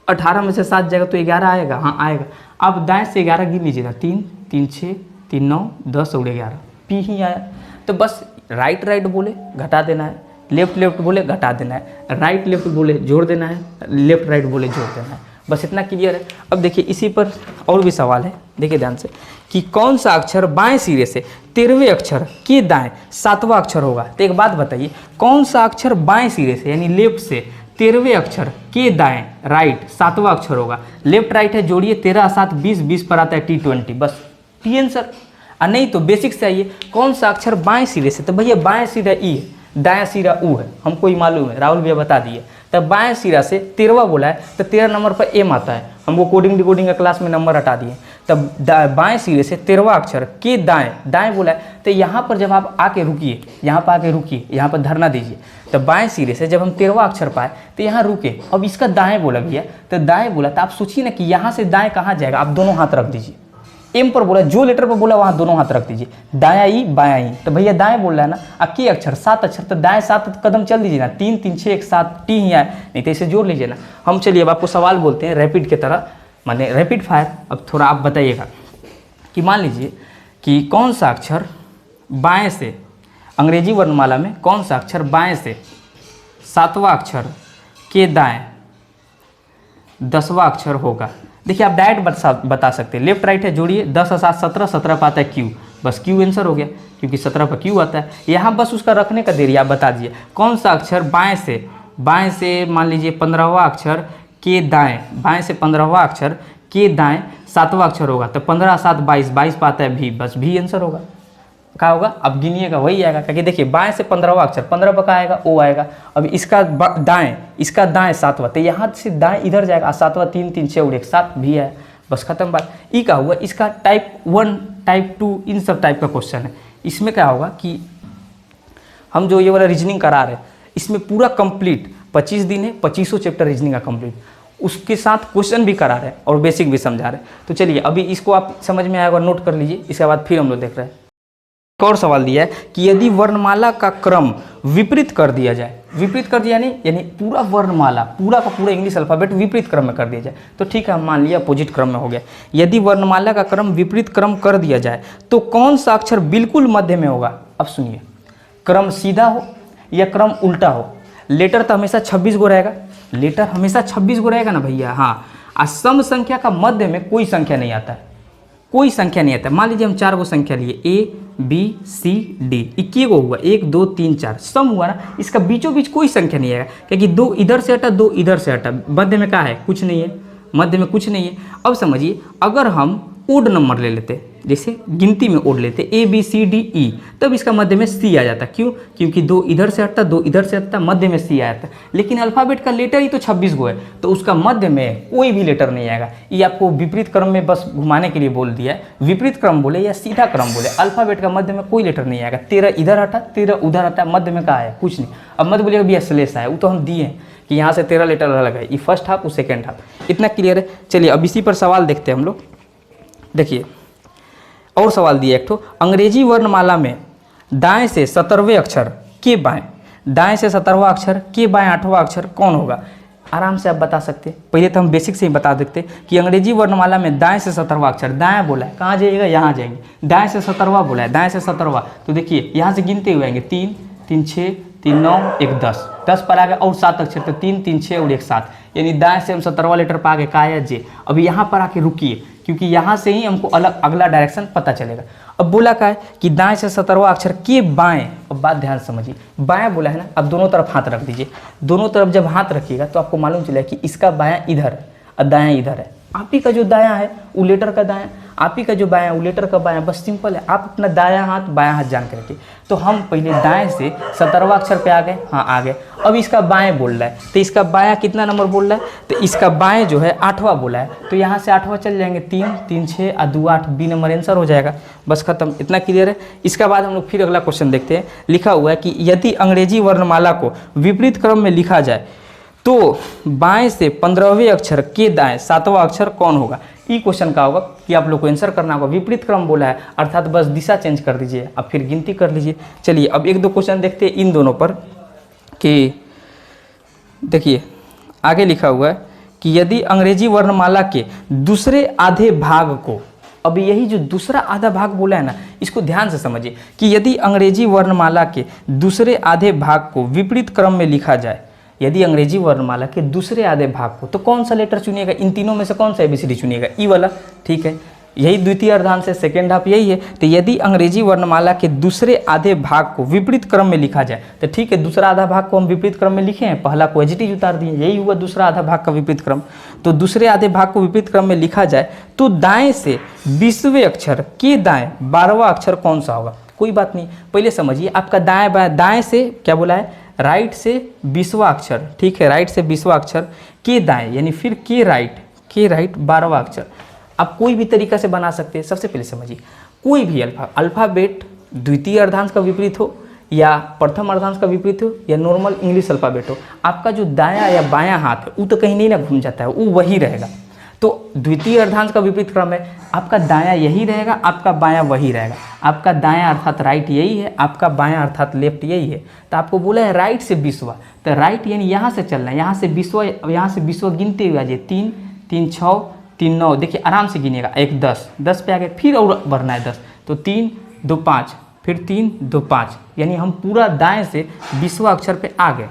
18 में से 7 जाएगा तो 11 आएगा, हाँ आएगा। अब दाएं से 11 गिन लीजिएगा, 3 3 6 3 9 10 और 11, पी ही आया। तो बस राइट राइट बोले घटा देना है, लेफ्ट लेफ्ट बोले घटा देना है, राइट लेफ्ट बोले जोड़ देना है, लेफ्ट राइट बोले जोड़ देना है, बस इतना क्लियर है। अब देखिए इसी पर और भी सवाल है, देखिए ध्यान से कि कौन सा अक्षर बाएं सिरे से 13वें अक्षर के दाएं 7वां अक्षर होगा। तो एक बात बताइए, कौन सा अक्षर बाएं सिरे से यानी लेफ्ट से 13वें अक्षर के दाएं राइट 7वां अक्षर होगा। लेफ्ट राइट है, जोड़िए 13 7 20, 20 पर आता है T20, बस टी आंसर। और नहीं तो बेसिक से आइए, कौन सा अक्षर बाएं सिरे से, तो भैया बाएं सिरा ई है, दायां सिरा ऊ है, हमको ही मालूम है, राहुल भैया बता दिए। तब बाएं सिरा से 13वां बोला है तो 13 नंबर पर एम आता है, हमको कोडिंग डिकोडिंग का क्लास में नंबर हटा दिए। तब बाएं सिरे से 13वां अक्षर के दाएं, दाएं बोला है, तो यहाँ पर जब आप आके रुकिए, यहाँ पर आके रुकिए, यहाँ पर धरना दीजिए, तो बाएं सिरे से जब हम 13वां अक्षर पाए तो यहाँ रुके। अब इसका दाएं बोला भैया, तो दाएं बोला तो आप सोचिए ना कि यहाँ से दाएं कहाँ जाएगा, आप दोनों हाथ रख दीजिए। एम पर बोला, जो लेटर पर बोला वहाँ दोनों हाथ रख दीजिए, दायां ई बायां ई, तो भैया दाएं बोल रहा है ना, अब के अक्षर 7 अक्षर, तो दाएं 7 कदम चल दीजिए ना, 3 3 6 1 7 टी ही आए, नहीं तो इसे जोड़ लीजिए ना। हम चलिए अब आपको सवाल बोलते हैं रैपिड की तरह, माने रैपिड फायर। अब थोड़ा आप बताइएगा कि मान लीजिए कि कौन सा अक्षर बाएँ से, अंग्रेजी वर्णमाला में कौन सा अक्षर बाएँ से 7वां अक्षर के दाएँ 10वां अक्षर होगा। देखिए आप डायरेक्ट बता सकते हैं, लेफ्ट राइट है, जोड़िए 10 और 7 17, 17 पर आता है क्यू, बस क्यू आंसर हो गया, क्योंकि 17 पर क्यू आता है। यहाँ बस उसका रखने का देरी, आप बता दीजिए कौन सा अक्षर बाएं से मान लीजिए 15वां अक्षर के दाएं, बाएं से 15वां अक्षर के दाएं 7वां अक्षर होगा, तो 15 7 22, 22 पर आता है भी, बस भी आंसर होगा। क्या होगा, अब गिनिएगा वही आएगा, क्योंकि देखिए बाएं से 15वां अक्षर, 15 पर का आएगा ओ आएगा। अब इसका दाएं, इसका दाएं 7वां, तो यहाँ से दाएं इधर जाएगा, 7वां 3 3 6 और 1 7 भी है, बस खत्म बात। ई का हुआ, इसका टाइप 1 टाइप 2 इन सब टाइप का क्वेश्चन है। इसमें क्या होगा कि हम जो ये वाला रीजनिंग करा रहे हैं, इसमें पूरा कंप्लीट 25 दिन है, 25 चैप्टर रीजनिंग का कंप्लीट, उसके साथ क्वेश्चन भी करा रहे हैं और बेसिक भी समझा रहे हैं। तो चलिए अभी इसको आप समझ में आएगा, नोट कर लीजिए, इसके बाद फिर हम लोग देख रहे हैं। एक और सवाल दिया है कि यदि वर्णमाला का क्रम विपरीत कर दिया जाए, विपरीत कर दिया नहीं यानी पूरा वर्णमाला, पूरा का पूरा इंग्लिश अल्फाबेट विपरीत क्रम में कर दिया जाए, तो ठीक है, हम मान लिया अपोजिट क्रम में हो गया। यदि वर्णमाला का क्रम विपरीत क्रम कर दिया जाए तो कौन सा अक्षर बिल्कुल मध्य में होगा। अब सुनिए, क्रम सीधा हो या क्रम उल्टा हो, लेटर तो हमेशा 26 गो रहेगा, लेटर हमेशा 26 गो रहेगा ना भैया, हाँ। और सम संख्या का मध्य में कोई संख्या नहीं आता है, कोई संख्या नहीं आता है। मान लीजिए हम 4 गो संख्या लिए, ए बी सी डी, 21 गो हुआ, 1 2 3 4 सम हुआ ना, इसका बीचों बीच कोई संख्या नहीं आएगा, क्योंकि 2 इधर से हटा 2 इधर से हटा, मध्य में क्या है, कुछ नहीं है, मध्य में कुछ नहीं है। अब समझिए, अगर हम ओड नंबर ले लेते, जैसे गिनती में ओड लेते A B C D E, तब इसका मध्य में C आ जाता। क्यों? क्योंकि 2 इधर से हटता, 2 इधर से हटता, मध्य में C आ जाता। लेकिन अल्फ़ाबेट का लेटर ही तो 26 गो है, तो उसका मध्य में कोई भी लेटर नहीं आएगा। ये आपको विपरीत क्रम में बस घुमाने के लिए बोल दिया है, विपरीत क्रम बोले या सीधा क्रम बोले, अल्फ़ाबेट का मध्य में कोई लेटर नहीं आएगा। 13 इधर हटा, 13 उधर हटा, मध्य में कहाँ आया? कुछ नहीं। अब मत बोलिएगा भैया स्लेस आया, वो तो हम दिए हैं कि यहाँ से 13 लेटर अलग है, ये फर्स्ट हाफ, वो सेकेंड हाफ। इतना क्लियर है। चलिए अब इसी पर सवाल देखते हैं हम लोग। देखिए और सवाल दिया एक ठो, अंग्रेजी वर्णमाला में दाएं से 17वें अक्षर के बाएं, दाएं से 17वां अक्षर के बाएं 8वां अक्षर कौन होगा? आराम से आप बता सकते हैं। पहले तो हम बेसिक से ही बता देते कि अंग्रेजी वर्णमाला में दाएं से 17वां अक्षर, दाएं बोला है, कहाँ जाइएगा? यहाँ जाएंगे। दाएं से 17वां बोला है, दाएं से 17वां, तो देखिए यहाँ से गिनते हुए आएंगे 3 3 6 3 9 1 10, 10 पर आ गया और 7 अक्षर, तो 3 3 6 और 1 7, यानी दाएं से हम 17वां लेटर पर आ गए, का आया जे। अब यहाँ पर आके रुकिए, क्योंकि यहाँ से ही हमको अलग अगला डायरेक्शन पता चलेगा। अब बोला का है कि दाएं से 17वां अक्षर के बाएं, अब बात ध्यान समझिए, बाएं बोला है ना, अब दोनों तरफ हाथ रख दीजिए। दोनों तरफ जब हाथ रखिएगा तो आपको मालूम चलेगा कि इसका बायां इधर है और दायां इधर है। आप ही का जो दायां है वो लेटर का दायां, आप ही का जो बायां वो लेटर का बायां, बस सिंपल है। आप अपना दायां हाथ बायां हाथ जान के रखिए। तो हम पहले दाएं से 17वां अक्षर पे आ गए, हाँ आ गए। अब इसका बाएं बोल रहा है, तो इसका बायां कितना नंबर बोल रहा है? तो इसका बाएं जो है 8वां बोला है, तो यहाँ से 8वां चल जाएंगे, 3 3 6 और 2 8, बी नंबर आंसर हो जाएगा। बस खत्म, इतना क्लियर है। इसका बाद हम लोग फिर अगला क्वेश्चन देखते हैं। लिखा हुआ है कि यदि अंग्रेजी वर्णमाला को विपरीत क्रम में लिखा जाए तो बाएं से 15वें अक्षर के दाएं 7वां अक्षर कौन होगा? ई क्वेश्चन का होगा कि आप लोग को आंसर करना होगा। विपरीत क्रम बोला है अर्थात बस दिशा चेंज कर दीजिए, अब फिर गिनती कर लीजिए। चलिए अब एक दो क्वेश्चन देखते हैं इन दोनों पर कि देखिए आगे लिखा हुआ है कि यदि अंग्रेजी वर्णमाला के दूसरे आधे भाग को, अब यही जो दूसरा आधा भाग बोला है ना, इसको ध्यान से समझिए कि यदि अंग्रेजी वर्णमाला के दूसरे आधे भाग को विपरीत क्रम में लिखा जाए, यदि अंग्रेजी वर्णमाला के दूसरे आधे भाग को, तो कौन सा लेटर चुनिएगा? इन तीनों में से कौन सा ABCD चुनिएगा? ई वाला, ठीक है। यही द्वितीय अर्धांश है, सेकेंड हाफ यही है। तो यदि अंग्रेजी वर्णमाला के दूसरे आधे भाग को विपरीत क्रम में लिखा जाए, तो ठीक है, दूसरा आधा भाग को हम विपरीत क्रम में लिखे हैं, पहला को एज इट इज उतार दिए, यही हुआ दूसरा आधा भाग का विपरीत क्रम। तो दूसरे आधे भाग को विपरीत क्रम में लिखा जाए तो दाएं से 20वें अक्षर के दाएं 12वां अक्षर कौन सा होगा? कोई बात नहीं, पहले समझिए आपका दाएं बाएं, दाएं से क्या बोला है? राइट से 20वां अक्षर, ठीक है, राइट से 20वां अक्षर के दाएं, यानी फिर के राइट 12वां अक्षर। आप कोई भी तरीका से बना सकते हैं। सबसे पहले समझिए, कोई भी अल्फ़ाबेट द्वितीय अर्धांश का विपरीत हो या प्रथम अर्धांश का विपरीत हो या नॉर्मल इंग्लिश अल्फ़ाबेट हो, आपका जो दायां या बायां हाथ है वो तो कहीं नहीं ना घूम जाता है, वो वही रहेगा। तो द्वितीय अर्धांश का विपरीत क्रम है, आपका दायां यही रहेगा, आपका बायां वही रहेगा। आपका दायां अर्थात राइट यही है, आपका बायां अर्थात लेफ्ट यही है। तो आपको बोला है राइट से 20वां, तो राइट यानी यहाँ से चलना है, यहाँ से 20वां गिनते हुए आ जाए, 3 3 6 3 9, देखिए आराम से गिनिएगा, 1 10, 10 पे आ गए, फिर और बढ़ना है 10, तो 3 2 5, फिर 3 2 5, यानी हम पूरा दाएं से 20वां अक्षर पे आ गए।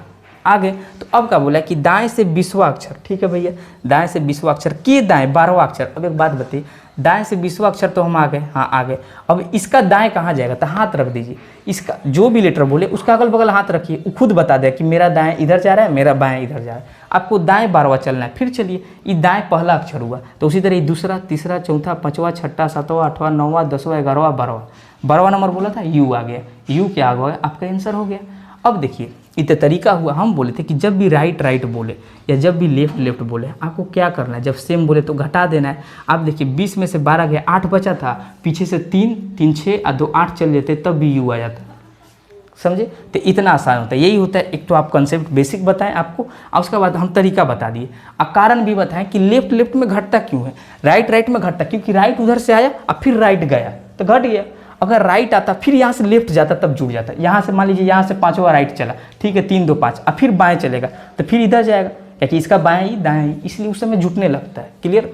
तो अब क्या बोला कि दाएं से 20वां अक्षर, ठीक है भैया, दाएं से 20वां अक्षर के दाएं 12वां अक्षर। अब एक बात बताइए, दाएं से 20वां अक्षर तो हम आ गए, हाँ आ गए। अब इसका दाएं कहाँ जाएगा? तो हाथ रख दीजिए, इसका जो भी लेटर बोले उसका अगल बगल हाथ रखिए, वो खुद बता दे कि मेरा दाएं इधर जा रहा है, मेरा बाएं इधर जा रहा है। आपको दाएं 12वां चलना है। फिर चलिए, ये दाएं पहला अक्षर हुआ, तो उसी तरह दूसरा, तीसरा, चौथा, 5वां, 6वां, 7वां, 8वां, 9वां, 10वां, 11वां, 12वां, 12वां नंबर बोला था, यू आ गया, यू क्या आ गया? आपका आंसर हो गया। अब देखिए इतना तरीका हुआ, हम बोले थे कि जब भी राइट बोले या जब भी लेफ्ट बोले, आपको क्या करना है? जब सेम बोले तो घटा देना है। आप देखिए 20 में से 12 गया, 8 बचा था, पीछे से 3 3 6 और 2 8 चल जाते, तब भी यू आ जाता। समझे? तो इतना आसान होता है, यही होता है। एक तो आप कंसेप्ट बेसिक बताएं आपको, और उसके बाद हम तरीका बता दिए, और कारण भी बताएं कि लेफ्ट में घटता क्यों है, राइट में घटता, क्योंकि राइट उधर से आया और फिर राइट गया तो घट गया। अगर राइट आता फिर यहाँ से लेफ्ट जाता तब जुड़ जाता। यहाँ से मान लीजिए यहाँ से 5वां राइट चला, ठीक है, 3 2 5, अब फिर बाएं चलेगा तो फिर इधर जाएगा, क्योंकि इसका बाएं ही दाएं ही, इसलिए उस समय जुटने लगता है। क्लियर?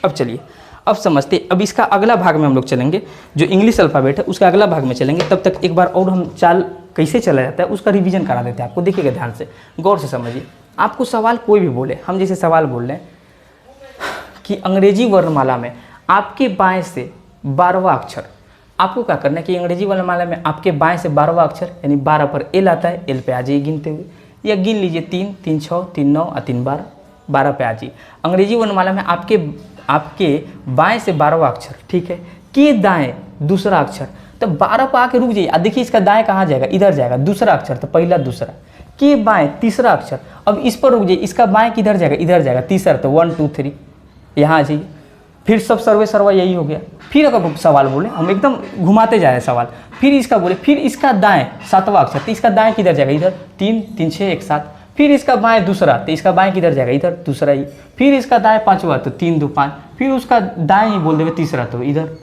अब चलिए, अब समझते, अब इसका अगला भाग में हम लोग चलेंगे, जो इंग्लिश अल्फ़ाबेट है उसका अगला भाग में चलेंगे। तब तक एक बार और हम चाल कैसे चला जाता है उसका रिवीजन करा देते हैं आपको। देखिएगा ध्यान से, गौर से समझिए। आपको सवाल कोई भी बोले, हम जैसे सवाल बोल रहे हैं कि अंग्रेजी वर्णमाला में आपके बाएं से 12वां अक्षर, आपको क्या करना है कि अंग्रेजी वर्णमाला में आपके बाएं से 12वां अक्षर यानी 12 पर एल आता है, एल पे आ जाइए गिनते हुए, या गिन लीजिए 3 3 6 3 9 और 3 12, 12 पे आ जाइए। अंग्रेजी वर्णमाला में आपके आपके बाएं से 12वां अक्षर, ठीक है, के दाएं दूसरा अक्षर, तो 12 पर आके रुक जाइए। देखिए इसका दाएं कहाँ जाएगा, इधर जाएगा, दूसरा अक्षर तो पहला दूसरा, के बाएं तीसरा अक्षर, अब इस पर रुक जाइए, इसका बाएं किधर जाएगा, इधर जाएगा, तीसरा तो 1 2 3 यहाँ आ जाइए। फिर सब सर्वे सर्वा यही हो गया। फिर अगर सवाल बोले, हम एकदम घुमाते जा रहे हैं सवाल, फिर इसका बोले, फिर इसका दाएं 7वां अक्षर, तो इसका दाएं किधर जाएगा, इधर 3 3 6 1 7, फिर इसका बाएं दूसरा, तो इसका बाएं किधर जाएगा, इधर दूसरा ही, फिर इसका दाएं 5वां तो 3 2 5, फिर उसका दाएं ही बोल देंगे तीसरा तो इधर।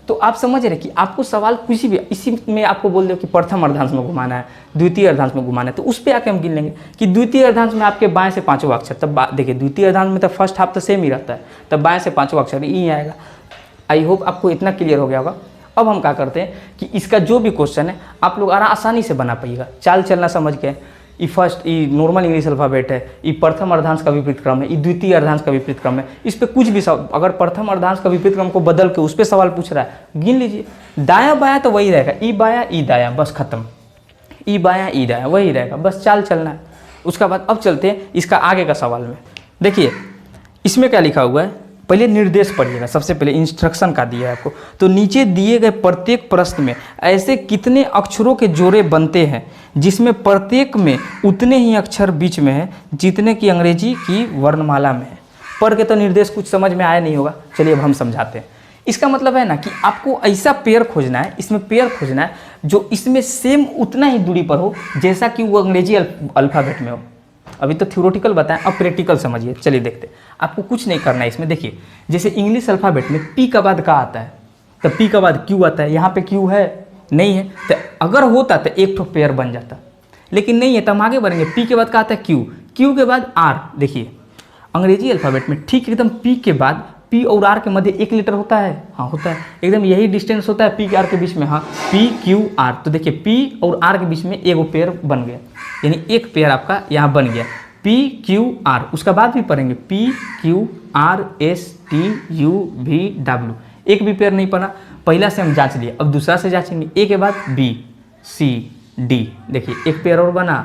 तो आप समझ रहे कि आपको सवाल किसी भी, इसी में आपको बोल दो कि प्रथम अर्धांश में घुमाना है, द्वितीय अर्धांश में घुमाना है, तो उस पर आके हम गिन लेंगे कि द्वितीय अर्धांश में आपके बाएं से 5वां अक्षर, तब देखिए द्वितीय अर्धांश में तो फर्स्ट हाफ तो सेम ही रहता है, तब बाएं से 5वां अक्षर ई आएगा। आई होप आपको इतना क्लियर हो गया होगा। अब हम क्या करते हैं कि इसका जो भी क्वेश्चन है आप लोग आसानी से बना पाइएगा, चाल चलना समझ के। ये फर्स्ट, ये नॉर्मल इंग्लिश अल्फाबेट है, ये प्रथम अर्धांश का विपरीत क्रम है, ये द्वितीय अर्धांश का विपरीत क्रम है। इस पे कुछ भी अगर प्रथम अर्धांश का विपरीत क्रम को बदल के उस पर सवाल पूछ रहा है, गिन लीजिए। दायां बायां तो वही रहेगा, ई बायां ई दायां, बस खत्म, ई बायां ई दायां वही रहेगा, बस चाल चलना है। उसका बाद अब चलते हैं इसका आगे का सवाल में। देखिए इसमें क्या लिखा हुआ है, पहले निर्देश पढ़िएगा, सबसे पहले इंस्ट्रक्शन का दिया है आपको। तो नीचे दिए गए प्रत्येक प्रश्न में ऐसे कितने अक्षरों के जोड़े बनते हैं जिसमें प्रत्येक में उतने ही अक्षर बीच में है जितने की अंग्रेजी की वर्णमाला में है। पढ़ के तो निर्देश कुछ समझ में आया नहीं होगा, चलिए अब हम समझाते हैं। इसका मतलब है ना कि आपको ऐसा पेयर खोजना है, इसमें पेयर खोजना है जो इसमें सेम उतना ही दूरी पर हो जैसा कि वो अंग्रेजी अल्फ़ाबेट में हो। अभी तो थ्योरेटिकल बताएं, अब प्रैक्टिकल समझिए। चलिए देखते हैं, आपको कुछ नहीं करना है इसमें। देखिए जैसे इंग्लिश अल्फ़ाबेट में पी का बाद का आता है, तो पी का बाद क्यू आता है, यहाँ पे क्यू है नहीं है, तो अगर होता तो एक ठो पेयर बन जाता, लेकिन नहीं है तो हम आगे बढ़ेंगे। पी के बाद का आता है क्यू, क्यू के बाद आर। देखिए अंग्रेजी अल्फ़ाबेट में ठीक एकदम पी के बाद पी और आर के मध्य एक लेटर होता है, हाँ होता है, एकदम यही डिस्टेंस होता है पी के आर के बीच में, हाँ पी क्यू आर। तो देखिए पी और आर के बीच में एक पेयर बन गया, यानी एक पेयर आपका यहाँ बन गया पी क्यू आर। उसका बाद भी पढ़ेंगे P Q R S T U V W, एक भी पेयर नहीं बना। पहला से हम जांच लिए, अब दूसरा से जांचेंगे। ए के बाद बी सी डी, देखिए एक पेयर और बना,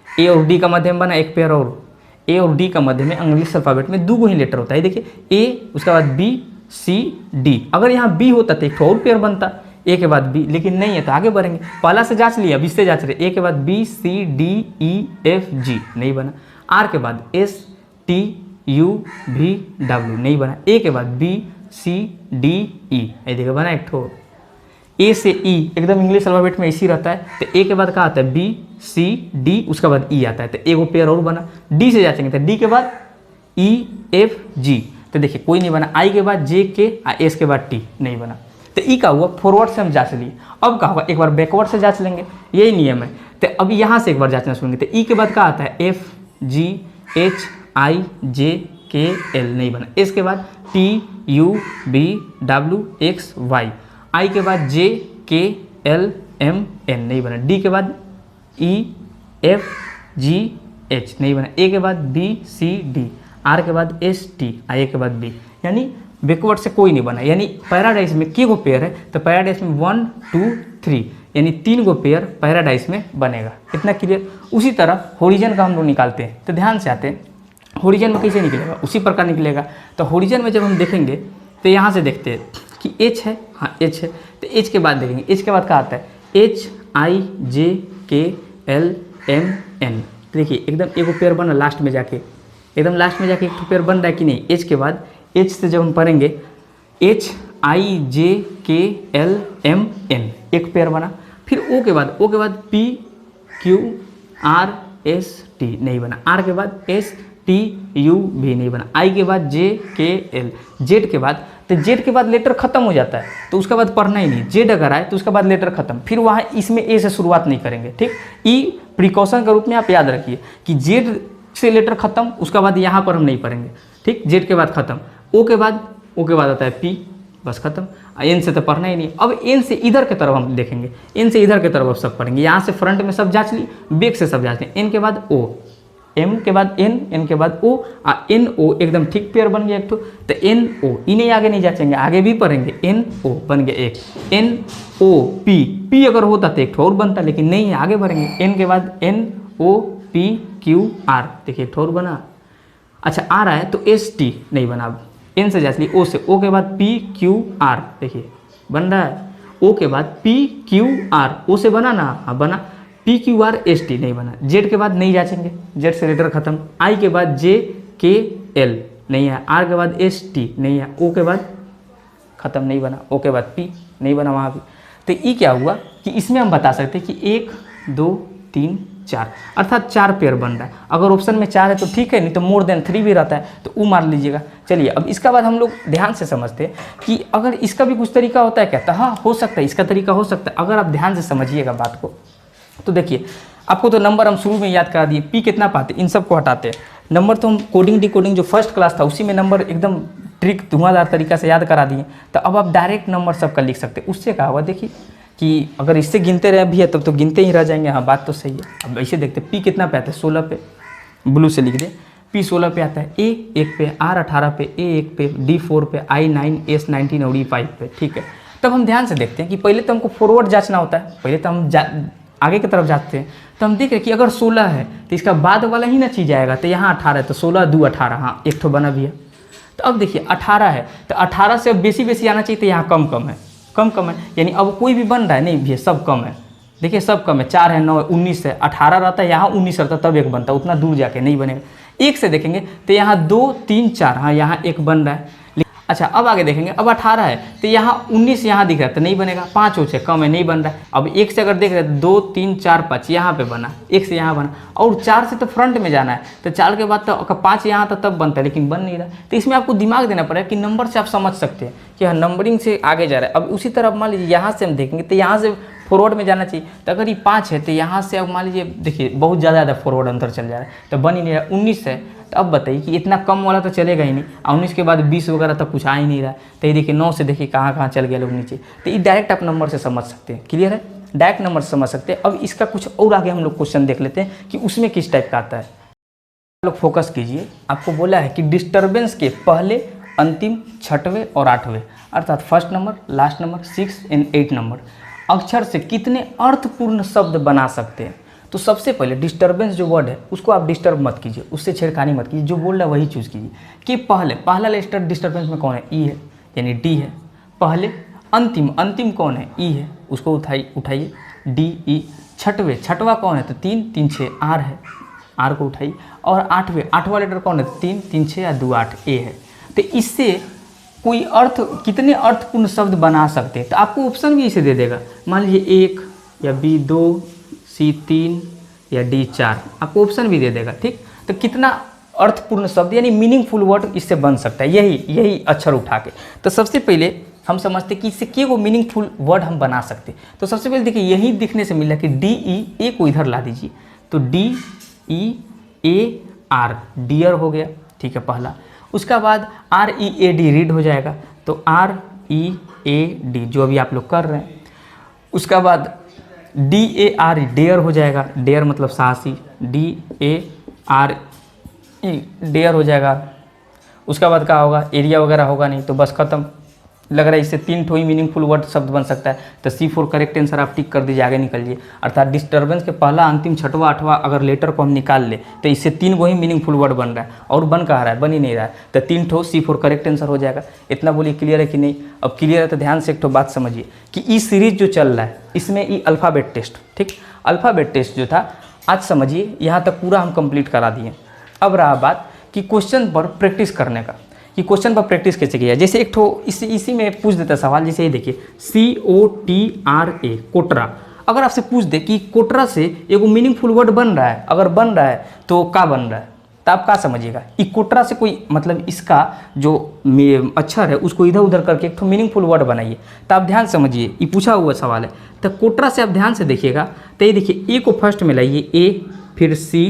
ए और डी का मध्य में बना एक पेयर और। ए और डी का मध्य में इंग्लिश अल्फ़ाबेट में 2 ही लेटर होता है, देखिए ए उसके बाद बी सी डी। अगर यहाँ बी होता तो एक और पेयर बनता, ए के बाद बी, लेकिन नहीं है तो आगे बढ़ेंगे। पहला से जांच लिया, अब इससे जांच रहे, ए के बाद B C D E F G नहीं बना। आर के बाद S T U V W नहीं बना। ए के बाद बी सी डी ई, ये देखो बना एक ठो। ए से ई एकदम इंग्लिश अल्फ़ाबेट में इसी रहता है, तो ए के बाद क्या आता है बी सी डी, उसके बाद ई आता है, तो एगो पेयर और बना। डी से जाचेंगे तो डी के बाद ई एफ जी, तो देखिए कोई नहीं बना। आई के बाद जे के, एस के बाद टी नहीं बना। तो ई का हुआ फॉरवर्ड से हम जांच लिए। अब क्या होगा, एक बार बैकवर्ड से जांच लेंगे, यही नियम है। तो अभी यहाँ से एक बार जांचना सुनेंगे, तो ई के बाद क्या आता है एफ जी एच आई जे के एल नहीं बना। एस के बाद T U B W X Y. I के बाद जे के एल एम एन नहीं बना। डी के बाद ई एफ जी एच नहीं बना। ए के बाद बी सी डी, आर के बाद एस टी, आई के बाद बी, यानी बैकवर्ड से कोई नहीं बना। यानी पैराडाइज में के गो पेयर है, तो पैराडाइज में 1 2 3 यानी 3 गो पेयर पैराडाइज में बनेगा। इतना क्लियर। उसी तरह होरिजन का हम लोग निकालते हैं, तो ध्यान से आते हैं होरिजन में कैसे निकलेगा, उसी प्रकार निकलेगा। तो होरिजन में जब हम देखेंगे तो यहाँ से देखते हैं कि एच है, हाँ एच है, तो एच के बाद देखेंगे, एच के बाद क्या आता है एच आई जे के एल एम एन। देखिए एकदम एगो पेयर बना लास्ट में जाके, एकदम लास्ट में जाके एक पेयर बन रहा है कि नहीं। एच के बाद एच से जब हम पढ़ेंगे एच आई जे के एल एम एन, एक पेयर बना। फिर ओ के बाद P Q R S T नहीं बना। आर के बाद एस टी यू भी नहीं बना। आई के बाद जे के एल। जेड के बाद, तो जेड के बाद लेटर खत्म हो जाता है, तो उसके बाद पढ़ना ही नहीं। जेड अगर आए तो उसके बाद लेटर खत्म, फिर वहाँ इसमें ए से शुरुआत नहीं करेंगे, ठीक। ई प्रिकॉशन के रूप में आप याद रखिए कि जेड से लेटर खत्म, उसके बाद यहाँ पर हम नहीं पढ़ेंगे, ठीक। जेड के बाद खत्म। ओ के बाद आता है पी, बस खत्म। एन से तो पढ़ना ही नहीं। अब एन से इधर की तरफ हम देखेंगे, एन से इधर की तरफ अब सब पढ़ेंगे। यहाँ से फ्रंट में सब जांच ली, बैक से सब जांच ली। एन के बाद ओ, एम के बाद एन, एन के बाद ओ, एन ओ एकदम ठीक पेयर बन गया एक तो। तो एन ओ, इन्हें आगे नहीं जाचेंगे, आगे भी पढ़ेंगे। एन ओ बन गया एक। एन ओ पी, पी अगर होता तो एक ठो और बनता, लेकिन नहीं है, आगे बढ़ेंगे। एन के बाद N O P Q R, देखिए एक ठो और बना। अच्छा आर आया तो एस टी नहीं बना। अब एन से जांच ली, ओ से, ओ के बाद पी क्यू आर, देखिए बन रहा है, ओ के बाद पी क्यू आर, ओ से बना ना, हाँ बना, P Q R S T नहीं बना, जेड के बाद नहीं जांचेंगे, जेड से लेटर खत्म, आई के बाद जे के एल नहीं है, आर के बाद एस टी नहीं है, ओ के बाद खत्म नहीं बना, ओ के बाद पी नहीं बना वहाँ भी। तो ये क्या हुआ कि इसमें हम बता सकते हैं कि 1 2 3 4 अर्थात 4 पेयर बन रहा है। अगर ऑप्शन में 4 है तो ठीक है, नहीं तो मोर देन 3 भी रहता है तो वो मार लीजिएगा। चलिए अब इसका बाद हम लोग ध्यान से समझते हैं कि अगर इसका भी कुछ तरीका होता है क्या, तो हाँ हो सकता है, इसका तरीका हो सकता है। अगर आप ध्यान से समझिएगा बात को तो देखिए, आपको तो नंबर हम शुरू में याद करा दिए, पी कितना पाते, इन सबको हटाते हैं। नंबर तो हम कोडिंग डिकोडिंग जो फर्स्ट क्लास था उसी में नंबर एकदम ट्रिक धुआंधार तरीका से याद करा दिए। तो अब आप डायरेक्ट नंबर सबका लिख सकते हैं। उससे क्या हुआ देखिए कि अगर इससे गिनते रहे भी है तब तो गिनते ही रह जाएंगे। हाँ बात तो सही है। अब ऐसे देखते पी कितना पे आता है, 16 पे, ब्लू से लिख दे, पी 16 पे आता है, ए 1 पे, आर 18 पे, ए 1 पे, डी 4 पे, आई 9, एस 19 और ई 5 पे। ठीक है, तब हम ध्यान से देखते हैं कि पहले तो हमको फॉरवर्ड जांचना होता है, पहले तो हम आगे की तरफ जाते हैं। तो हम देख रहे हैं कि अगर 16 है तो इसका बाद वाला ही ना चीज़ आएगा। तो यहाँ 18 है तो 16 2 18, हाँ एक ठो बना भी है। तो अब देखिए 18 है तो 18 से अब बेसी आना चाहिए, तो यहाँ कम कम है, कम कम है, यानी अब कोई भी बन रहा है नहीं भैया, सब कम है। देखिए सब कम है, 4 है, 9 है, 19 है, 18 रहता है, यहाँ 19 रहता तब एक बनता है, उतना दूर जाके नहीं बनेगा। एक से देखेंगे तो यहाँ 2 3 4, हाँ यहाँ एक बन रहा है। अच्छा अब आगे देखेंगे, अब 18 है तो यहाँ 19 यहाँ दिख रहा है तो नहीं बनेगा, 5 से कम है, नहीं बन रहा है। अब एक से अगर देख रहे हैं 2 3 4 5 यहाँ पे बना, एक से यहाँ बना, और 4 से तो फ्रंट में जाना है, तो 4 के बाद तो 5 यहाँ तो तब बनता है, लेकिन बन नहीं रहा। तो इसमें आपको दिमाग देना पड़ेगा कि नंबर से आप समझ सकते हैं कि हाँ नंबरिंग से आगे जा रहा है। अब उसी तरह मान लीजिए यहाँ से हम देखेंगे तो यहाँ से फॉरवर्ड में जाना चाहिए। तो अगर ये 5 है तो यहाँ से अब मान लीजिए देखिए बहुत ज़्यादा फॉरवर्ड अंतर चल जा रहा है, तो बन ही नहीं रहा। 19 है तो अब बताइए कि इतना कम वाला तो चलेगा ही नहीं, और 19 के बाद 20 वगैरह तक कुछ आ ही नहीं रहा। तो ये देखिए 9 से देखिए कहाँ कहाँ चल गया लोग नीचे। तो ये डायरेक्ट आप नंबर से समझ सकते हैं, क्लियर है, डायरेक्ट नंबर से समझ सकते हैं। अब इसका कुछ और आगे हम लोग क्वेश्चन देख लेते हैं कि उसमें किस टाइप का आता है। आप लोग फोकस कीजिए, आपको बोला है कि डिस्टर्बेंस के पहले, अंतिम, 6वें और 8वें अर्थात first number, last number, 6 and 8 number अक्षर से कितने अर्थपूर्ण शब्द बना सकते हैं। तो सबसे पहले डिस्टर्बेंस जो वर्ड है उसको आप डिस्टर्ब मत कीजिए, उससे छेड़खानी मत कीजिए, जो बोल रहा है वही चूज़ कीजिए। कि पहला लेटर डिस्टर्बेंस में कौन है, ई है यानी डी है। पहले, अंतिम, अंतिम कौन है, ई है, उसको उठाइए डी ई। छठवा कौन है तो 3 3 6 आर है, आर को उठाइए। और आठवां लेटर कौन है, 3 3 6 या 2 8 ए है। तो इससे कोई कितने अर्थपूर्ण शब्द बना सकते हैं। तो आपको ऑप्शन भी इसे दे देगा, मान लीजिए 1 या बी 2 सी 3 या डी 4, आपको ऑप्शन भी दे देगा। ठीक, तो कितना अर्थपूर्ण शब्द यानी मीनिंगफुल वर्ड इससे बन सकता है, यही अक्षर उठा के। तो सबसे पहले हम समझते कि इससे क्या वो मीनिंगफुल वर्ड हम बना सकते। तो सबसे पहले देखिए यही दिखने से मिला कि डी ई, ए को इधर ला दीजिए, तो D E A R, dear हो गया। ठीक है पहला। उसका बाद R E A D, read हो जाएगा, तो आर ई ए डी जो अभी आप लोग कर रहे हैं। उसका बाद डी ए आर, डेयर हो जाएगा, डेयर मतलब साहसी, D A R E, dare हो जाएगा। उसका बाद क्या होगा, एरिया वगैरह होगा नहीं, तो बस खत्म। लग रहा है इससे 3 ठो ही मीनिंगफुल वर्ड शब्द बन सकता है। तो C4 करेक्ट आंसर आप टिक कर दीजिए, आगे निकलिए। अर्थात डिस्टर्बेंस के पहला, अंतिम, 6वां 8वां अगर लेटर को हम निकाल ले तो इससे 3 गो ही मीनिंगफुल वर्ड बन रहा है, और बन कहाँ रहा है, बन ही नहीं रहा है। तो 3 ठो C4 करेक्ट आंसर हो जाएगा। इतना बोलिए क्लियर है कि नहीं। अब क्लियर है तो ध्यान से एक ठो बात समझिए कि ई सीरीज जो चल रहा है इसमें ई अल्फ़ाबेट टेस्ट, ठीक, अल्फ़ाबेट टेस्ट जो था आज समझिए यहाँ तक पूरा हम कंप्लीट करा दिए। अब रहा बात कि क्वेश्चन पर प्रैक्टिस करने का, कि क्वेश्चन पर प्रैक्टिस कैसे किया। जैसे एक ठो इसी में पूछ देता सवाल, जैसे ये देखिए COTRA, कोटरा। अगर आपसे पूछ दे कि कोटरा से एगो मीनिंगफुल वर्ड बन रहा है, अगर बन रहा है तो क्या बन रहा है, तो आप क्या समझिएगा, ई कोटरा से कोई मतलब इसका जो अक्षर है उसको इधर उधर करके एक ठो मीनिंगफुल वर्ड बनाइए। तो आप ध्यान समझिए, ये पूछा हुआ सवाल है। तो कोटरा से आप ध्यान से देखिएगा, तो ये देखिए ए को फर्स्ट में लाइए, ए फिर सी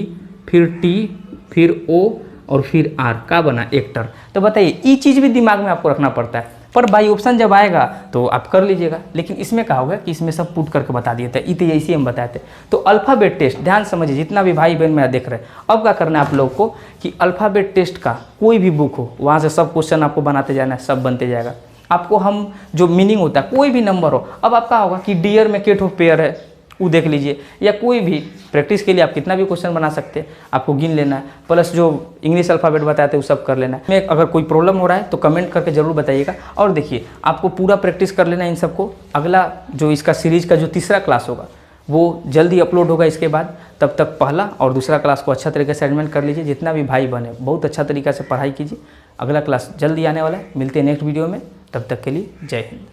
फिर टी फिर ओ और फिर आर, का बना, एक्टर। तो बताइए ये चीज़ भी दिमाग में आपको रखना पड़ता है, पर बाई ऑप्शन जब आएगा तो आप कर लीजिएगा। लेकिन इसमें क्या होगा कि इसमें सब पुट करके बता दिए थे, इतने ऐसे हम बताए थे। तो अल्फ़ाबेट टेस्ट ध्यान समझिए, जितना भी भाई बहन मेरा देख रहे हैं, अब क्या करना है आप लोग को कि अल्फ़ाबेट टेस्ट का कोई भी बुक हो वहाँ से सब क्वेश्चन आपको बनाते जाना है, सब बनते जाएगा। आपको हम जो मीनिंग होता है कोई भी नंबर हो, अब आपका होगा कि डियर में के ठो पेयर है, वो देख लीजिए, या कोई भी प्रैक्टिस के लिए आप कितना भी क्वेश्चन बना सकते हैं, आपको गिन लेना है, प्लस जो इंग्लिश अल्फ़ाबेट बताते हैं वो सब कर लेना है। में अगर कोई प्रॉब्लम हो रहा है तो कमेंट करके ज़रूर बताइएगा। और देखिए, आपको पूरा प्रैक्टिस कर लेना है इन सबको। अगला जो इसका सीरीज़ का जो तीसरा क्लास होगा वो जल्दी अपलोड होगा इसके बाद। तब तक पहला और दूसरा क्लास को अच्छा तरीके से अरेंजमेंट कर लीजिए। जितना भी भाई बहन है बहुत अच्छा तरीक़ा से पढ़ाई कीजिए। अगला क्लास जल्दी आने वाला है। मिलते हैं नेक्स्ट वीडियो में, तब तक के लिए जय हिंद।